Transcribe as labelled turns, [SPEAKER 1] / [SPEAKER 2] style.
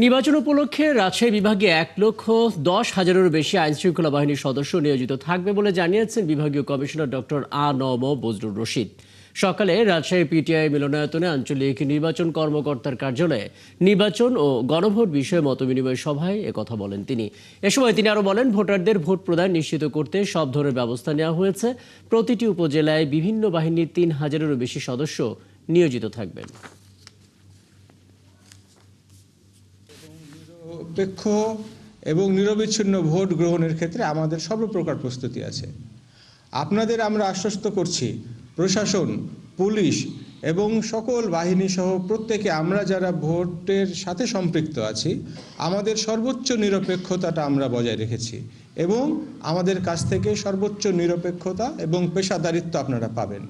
[SPEAKER 1] নির্বাচন উপলক্ষে রাজশাহী বিভাগে 1,10,000-এরও বেশি আইনশৃঙ্খলা বাহিনীর সদস্য নিয়োজিত থাকবে বলে জানিয়েছেন বিভাগীয় কমিশনার ডক্টর আ.ন.ম বজলুর রশিদ। সকালে রাজশাহী পিটিআই মিলনায়তনে আঞ্চলিক নির্বাচন কর্মকর্তার কার্যালয়ে নির্বাচন ও গণভোট বিষয়ে মতবিনিময় সভায় একথা বলেন তিনি। এ সময় তিনি আরও বলেন, ভোটারদের ভোট প্রদান নিশ্চিত করতে সব ধরনের ব্যবস্থা নেওয়া হয়েছে। প্রতিটি উপজেলায় বিভিন্ন বাহিনীর 3,000-এরও বেশি সদস্য নিয়োজিত থাকবেন।
[SPEAKER 2] নিরপেক্ষ এবং নিরবিচ্ছিন্ন ভোট গ্রহণের ক্ষেত্রে আমাদের সর্বপ্রকার প্রস্তুতি আছে। আপনাদের আমরা আশ্বস্ত করছি, প্রশাসন, পুলিশ এবং সকল বাহিনী সহ প্রত্যেকে আমরা যারা ভোটের সাথে সম্পৃক্ত আছি, আমাদের সর্বোচ্চ নিরপেক্ষতাটা আমরা বজায় রেখেছি এবং আমাদের কাছ থেকে সর্বোচ্চ নিরপেক্ষতা এবং পেশাদারিত্ব আপনারা পাবেন।